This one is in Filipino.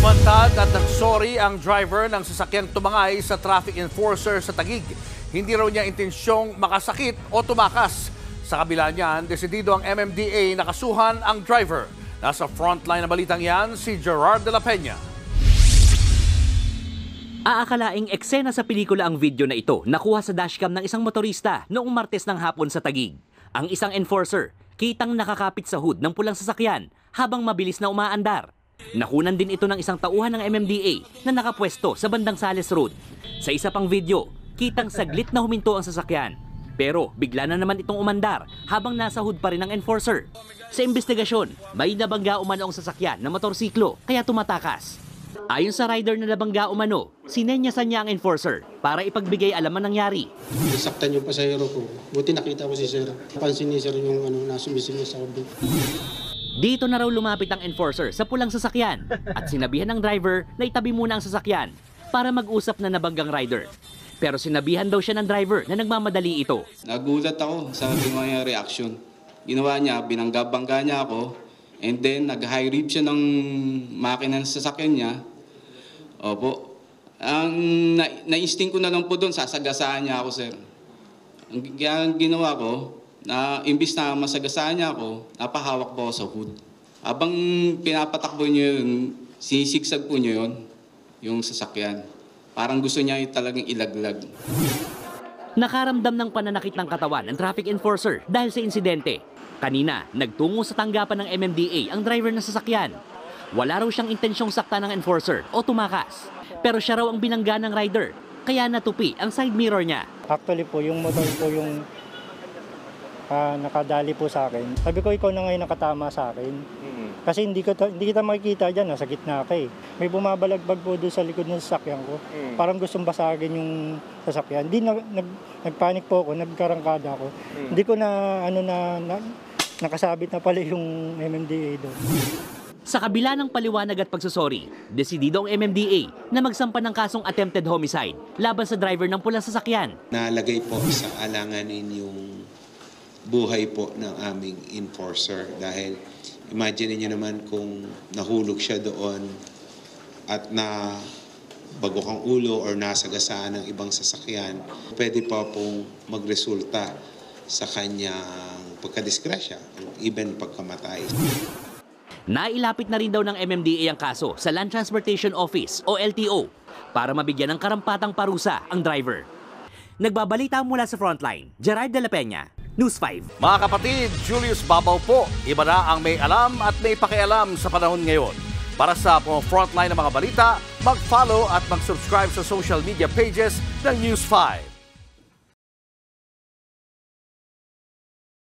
Lumantad at nagsorry ang driver ng sasakyang tumangay sa traffic enforcer sa Taguig. Hindi raw niya intensyong makasakit o tumakas. Sa kabila niyan, desidido ang MMDA na kasuhan ang driver. Nasa frontline na balitang yan, si Gerard de la Peña. Aakalaing eksena sa pelikula ang video na ito nakuha sa dashcam ng isang motorista noong Martes ng hapon sa Taguig. Ang isang enforcer, kitang nakakapit sa hood ng pulang sasakyan habang mabilis na umaandar. Nakunan din ito ng isang tauhan ng MMDA na nakapwesto sa bandang Sales Road. Sa isa pang video, kitang saglit na huminto ang sasakyan. Pero bigla na naman itong umandar habang nasa hood pa rin ng enforcer. Sa investigasyon, may nabangga umano ang sasakyan na motorsiklo kaya tumatakas. Ayon sa rider na nabangga umano, sinenyasan niya ang enforcer para ipagbigay alam ang nangyari. Saktan yung pasahero ko. Buti nakita ko si sir. Pansin ni sir yung nasumisin niya sa kabin. Dito na raw lumapit ang enforcer sa pulang sasakyan at sinabihan ng driver na itabi muna ang sasakyan para mag-usap na nabanggang rider. Pero sinabihan daw siya ng driver na nagmamadali ito. Nagulat ako sa ginawa niya reaction. Ginawa niya, binangga-bangga niya ako, and then nag-high rev siya ng makina ng sasakyan niya. Opo. Ang na-instinct ko na lang po doon, sasagasaan niya ako, sir. Ang ginawa ko, na imbis na masagasaan niya ako, napahawak po ako sa hood. Habang pinapatakbo niyo yun, sinisiksag po niyo yun, yung sasakyan. Parang gusto niya talagang ilaglag. Nakaramdam ng pananakit ng katawan ang traffic enforcer dahil sa insidente. Kanina, nagtungo sa tanggapan ng MMDA ang driver ng sasakyan. Wala raw siyang intensyong sakta ng enforcer o tumakas. Pero siya raw ang binangga ng rider, kaya natupi ang side mirror niya. Actually po, yung motor po yung nakadali po sa akin. Sabi ko, ikaw na ngayon nakatama sa akin. Kasi hindi kita makikita dyan, nasa gitna ka eh. May bumabalagbag po doon sa likod ng sasakyan ko. Parang gustong basagin yung sasakyan. Nagpanik po ako, nagkarangkada ako. Hindi ko nakasabit na pala yung MMDA doon. Sa kabila ng paliwanag at pagsusori, desidido ang MMDA na magsampa ng kasong attempted homicide laban sa driver ng pulang sasakyan. Nalagay po sa alanganin yung buhay po ng aming enforcer dahil imagine niyo naman kung nahulog siya doon at na bagok ang ulo or nasagasaan ng ibang sasakyan, pwede pa pong magresulta sa kanyang pagkadisgrasya, even pagkamatay. Nailapit na rin daw ng MMDA ang kaso sa Land Transportation Office o LTO para mabigyan ng karampatang parusa ang driver. Nagbabalita mula sa Frontline, Gerard de la Peña, News 5. Mga kapatid, Julius Babaw po. Iba na ang may alam at may pakialam sa panahon ngayon. Para sa Frontline ng mga balita, mag-follow at mag-subscribe sa social media pages ng News 5.